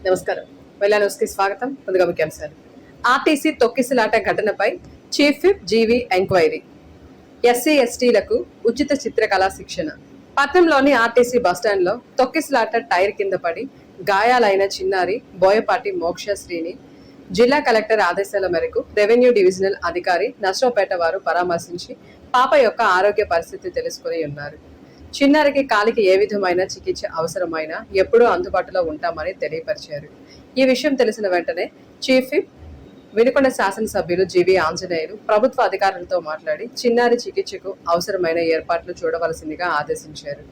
నమస్కారం. వెల్లా న్యూస్కి స్వాగతం. ముందుగా ముఖ్యాంశాలు. ఆర్టీసీ తొక్కిసలాట ఘటనపై chief whip GV enquiry. SC ఎస్టీలకు ఉచిత చిత్రకళా శిక్షణ. పట్నంలోని ఆర్టీసీ బస్టాండ్లో తొక్కిసలాట టైర్ కింద పడి గాయాలైన చిన్నారి బోయపాటి మోక్షశ్రీని జిల్లా కలెక్టర్ ఆదేశాల మేరకు రెవెన్యూ డివిజనల్ అధికారి నర్సరావుపేట వారు పరామర్శించి పాప యొక్క ఆరోగ్య పరిస్థితి తెలుసుకుని ఉన్నారు. చిన్నారికి కాలికి ఏ విధమైన చికిత్స అవసరమైనా ఎప్పుడూ అందుబాటులో ఉంటామని తెలియపరిచారు. ఈ విషయం తెలిసిన వెంటనే చీఫ్ విప్ వినుకొండ శాసనసభ్యులు జీవీ ఆంజనేయులు ప్రభుత్వ అధికారులతో మాట్లాడి చిన్నారి చికిత్సకు అవసరమైన ఏర్పాట్లు చూడవలసిందిగా ఆదేశించారు.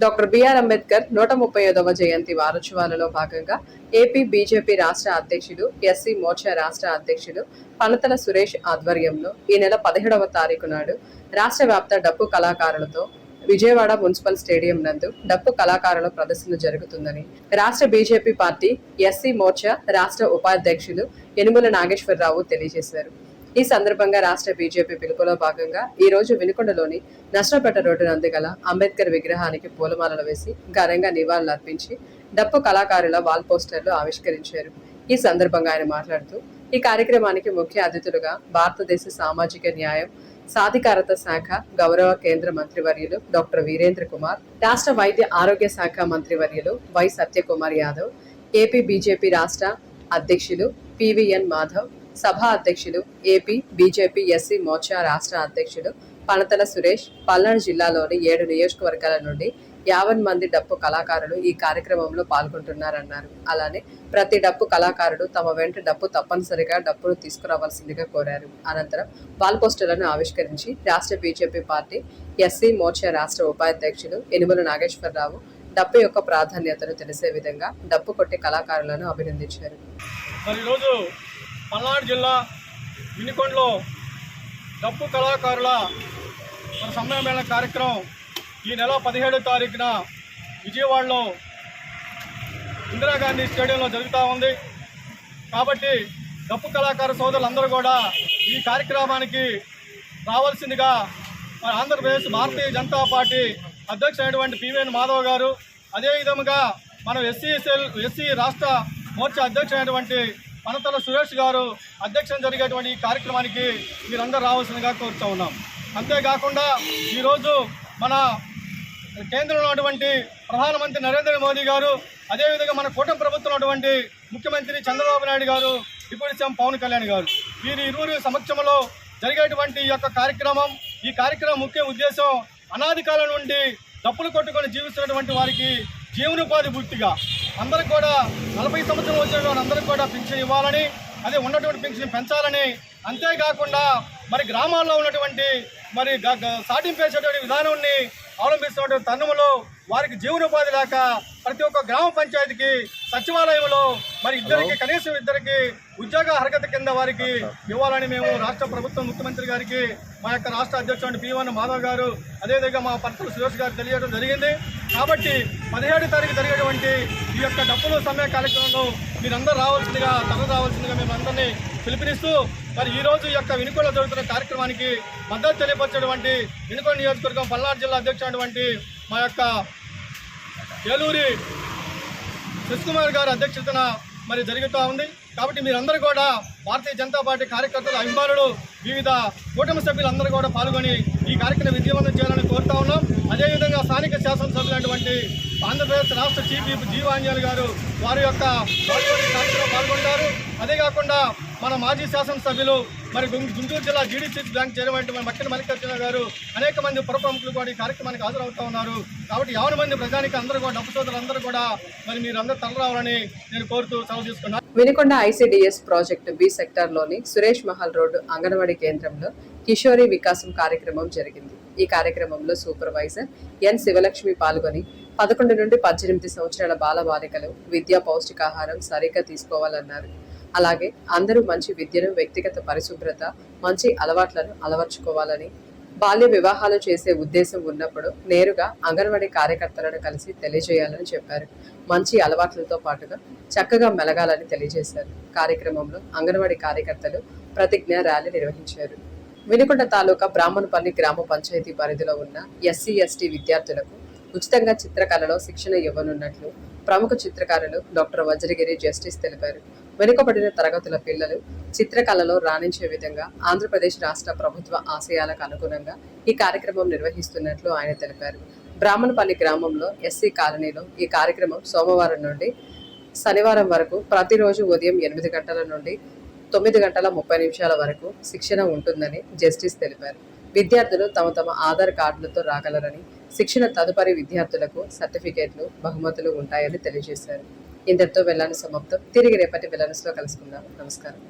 డాక్టర్ బిఆర్ అంబేద్కర్ 135వ జయంతి వారోత్సవాలలో భాగంగా ఏపీ బీజేపీ రాష్ట్ర అధ్యక్షుడు ఎస్సీ మోర్చా రాష్ట్ర అధ్యక్షుడు పనతల సురేష్ ఆధ్వర్యంలో ఈ నెల 17వ తారీఖు నాడు రాష్ట్ర వ్యాప్త డప్పు కళాకారులతో విజయవాడ మున్సిపల్ స్టేడియం నందు డప్పు కళాకారుల ప్రదర్శన జరుగుతుందని రాష్ట్ర బీజేపీ పార్టీ ఎస్సీ మోర్చా రాష్ట్ర ఉపాధ్యక్షులు యనుమల నాగేశ్వరరావు తెలియజేశారు. ఈ సందర్భంగా రాష్ట్ర బీజేపీ పిలుపులో భాగంగా ఈ రోజు వినుకొండలోని నర్సరావుపేట రోడ్డు నందు గల అంబేద్కర్ విగ్రహానికి పూలమాలలు వేసి ఘనంగా నివాళులర్పించి డప్పు కళాకారుల వాల్ పోస్టర్లు ఆవిష్కరించారు. ఈ సందర్భంగా ఆయన మాట్లాడుతూ ఈ కార్యక్రమానికి ముఖ్య అతిథులుగా భారతదేశ సామాజిక న్యాయం సాధికారత శాఖ గౌరవ కేంద్ర మంత్రివర్యులు డాక్టర్ వీరేంద్ర కుమార్, రాష్ట్ర వైద్య ఆరోగ్య శాఖ మంత్రివర్యులు Y Satyakumar Yadav, AP BJP రాష్ట్ర అధ్యక్షులు పివిఎన్ మాధవ్, సభా అధ్యక్షులు ఏపీ బీజేపీ ఎస్సీ మోర్చా రాష్ట్ర అధ్యక్షులు పనతల సురేష్, పల్నాడు జిల్లాలోని 7 నియోజకవర్గాల నుండి 50 మంది డప్పు కళాకారులు ఈ కార్యక్రమంలో పాల్గొంటున్నారన్నారు. అలానే ప్రతి డప్పు కళాకారుడు తమ వెంట డప్పు తప్పనిసరిగా డప్పును తీసుకురావాల్సిందిగా కోరారు. అనంతరం వాల్ పోస్టర్లను ఆవిష్కరించి రాష్ట్ర బీజేపీ పార్టీ ఎస్సీ మోర్చా రాష్ట్ర ఉపాధ్యక్షులు యనుమల నాగేశ్వరరావు డప్పు యొక్క ప్రాధాన్యతను తెలిసే విధంగా డప్పు కొట్టే కళాకారులను అభినందించారు. పల్నాడు జిల్లా వినుకొండలో డప్పు కళాకారుల సమ్మేళన కార్యక్రమం ఈ నెల 17వ తారీఖున విజయవాడలో ఇందిరాగాంధీ స్టేడియంలో జరుగుతూ ఉంది. కాబట్టి డప్పు కళాకార సోదరులందరూ కూడా ఈ కార్యక్రమానికి రావాల్సిందిగా ఆంధ్రప్రదేశ్ భారతీయ జనతా పార్టీ అధ్యక్షుడైనటువంటి పివిఎన్ మాధవ్ గారు, అదేవిధంగా మనం ఎస్సీ రాష్ట్ర మోర్చా అధ్యక్షుడైనటువంటి పనతల సురేష్ గారు అధ్యక్షత జరిగేటువంటి ఈ కార్యక్రమానికి మీరందరూ రావాల్సిందిగా కోరుతూ ఉన్నాం. అంతేకాకుండా ఈరోజు మన కేంద్రంలో ఉన్నటువంటి ప్రధానమంత్రి నరేంద్ర మోదీ గారు, అదేవిధంగా మన కూటమి ప్రభుత్వం ఉన్నటువంటి ముఖ్యమంత్రి చంద్రబాబు నాయుడు గారు, డిప్యూటీ సీఎం పవన్ కళ్యాణ్ గారు, వీరి ఇరువురి సమక్షంలో జరిగేటువంటి ఈ యొక్క ఈ కార్యక్రమం ముఖ్య ఉద్దేశం అనాది కాలం నుండి డప్పులు కొట్టుకొని జీవిస్తున్నటువంటి వారికి జీవనోపాధి పూర్తిగా అందరికి కూడా 40 సంవత్సరాలు వచ్చిన అందరికి కూడా పెన్షన్ ఇవ్వాలని, అదే ఉన్నటువంటి పెన్షన్ పెంచాలని, అంతేకాకుండా మరి గ్రామాల్లో ఉన్నటువంటి మరి సాటింపు వేసేటువంటి విధానాన్ని అవలంబిస్తున్నటువంటి తరుణంలో వారికి జీవనోపాధి లేక ప్రతి ఒక్క గ్రామ పంచాయతీకి సచివాలయంలో మరి కనీసం ఇద్దరికి ఉద్యోగ అర్హత కింద వారికి ఇవ్వాలని మేము రాష్ట్ర ప్రభుత్వం ముఖ్యమంత్రి గారికి మా యొక్క రాష్ట్ర అధ్యక్షుడు పివిఎన్ మాధవ్ గారు, అదేవిధంగా మా పనతల సురేష్ గారు తెలియజేయడం జరిగింది. కాబట్టి 17వ తారీఖు జరిగేటువంటి ఈ యొక్క డప్పులు సమ్మె కార్యక్రమంలో మీరందరూ రావాల్సిందిగా మేము అందరినీ పిలుపునిస్తూ మరి ఈరోజు ఈ యొక్క వినుకొండలో జరుగుతున్న కార్యక్రమానికి మద్దతు తెలియపరిచేటువంటి వినుకొండ నియోజకవర్గం పల్నాడు జిల్లా అధ్యక్షుడైనటువంటి మా యొక్క ఏలూరి శశికుమార్ గారి అధ్యక్షతన మరి జరుగుతూ ఉంది. కాబట్టి మీరందరూ కూడా భారతీయ జనతా పార్టీ కార్యకర్తలు, అభిమానులు, వివిధ కూటమి సభ్యులందరూ కూడా పాల్గొని ఈ కార్యక్రమం విజయవంతం చేయాలని కోరుతా ఉన్నాం. అదేవిధంగా స్థానిక శాసనసభ్యులైనటువంటి ఆంధ్రప్రదేశ్ రాష్ట్ర చీఫ్ విప్ జీవీ ఆంజనేయులు గారు వారి యొక్క కార్యక్రమంలో పాల్గొంటారు. అదే కాకుండా మన మాజీ శాసనసభ్యులు మరి గుంటూరు జిల్లా GDC bank chairman Makkina Mallikarjuna గారు, అనేక మంది పుర ప్రముఖులు కూడా ఈ కార్యక్రమానికి హాజరవుతూ ఉన్నారు. కాబట్టి 50 మంది ప్రజానికి అందరూ కూడా డప్పు సోదరులందరూ కూడా మరి మీరందరూ తరలిరావాలని నేను కోరుతూ సెలవు తీసుకున్నాను. వినుకొండ ఐసీడీఎస్ ప్రాజెక్టు బి సెక్టార్లోని సురేష్ మహల్ రోడ్డు అంగన్వాడీ కేంద్రంలో కిషోరి వికాసం కార్యక్రమం జరిగింది. ఈ కార్యక్రమంలో సూపర్వైజర్ ఎన్ శివలక్ష్మి పాల్గొని 11 నుండి 18 సంవత్సరాల బాలబాలికలు విద్యా పౌష్టికాహారం సరిగ్గా తీసుకోవాలన్నారు. అలాగే అందరూ మంచి విద్యను, వ్యక్తిగత పరిశుభ్రత, మంచి అలవాట్లను అలవర్చుకోవాలని, బాల్య వివాహాలు చేసే ఉద్దేశం ఉన్నప్పుడు నేరుగా అంగన్వాడీ కార్యకర్తలను కలిసి తెలియజేయాలని చెప్పారు. మంచి అలవాట్లతో పాటుగా చక్కగా మెలగాలని తెలియజేశారు. కార్యక్రమంలో అంగన్వాడీ కార్యకర్తలు ప్రతిజ్ఞ ర్యాలీ నిర్వహించారు. వినుకొండ తాలూకా బ్రాహ్మణపల్లి గ్రామ పంచాయతీ పరిధిలో ఉన్న ఎస్సీ, ఎస్టీ విద్యార్థులకు ఉచితంగా చిత్రకళలో శిక్షణ ఇవ్వనున్నట్లు ప్రముఖ చిత్రకారులు డాక్టర్ వజ్రగిరి జస్టిస్ తెలిపారు. వెనుకబడిన తరగతుల పిల్లలు చిత్రకళలో రాణించే విధంగా ఆంధ్రప్రదేశ్ రాష్ట్ర ప్రభుత్వ ఆశయాలకు అనుగుణంగా ఈ కార్యక్రమం నిర్వహిస్తున్నట్లు ఆయన తెలిపారు. బ్రాహ్మణపల్లి గ్రామంలో ఎస్సీ కాలనీలో ఈ కార్యక్రమం సోమవారం నుండి శనివారం వరకు ప్రతిరోజు ఉదయం 8 గంటల నుండి 9 గంటల 30 నిమిషాల వరకు శిక్షణ ఉంటుందని జస్టిస్ తెలిపారు. విద్యార్థులు తమ తమ ఆధార్ కార్డులతో రాగలరని, శిక్షణ తదుపరి విద్యార్థులకు సర్టిఫికేట్లు, బహుమతులు ఉంటాయని తెలియజేశారు. ఇంతటితో వెళ్లాను సమాప్తం. తిరిగి రేపటి వెళ్లానులో కలుసుకుందాం. నమస్కారం.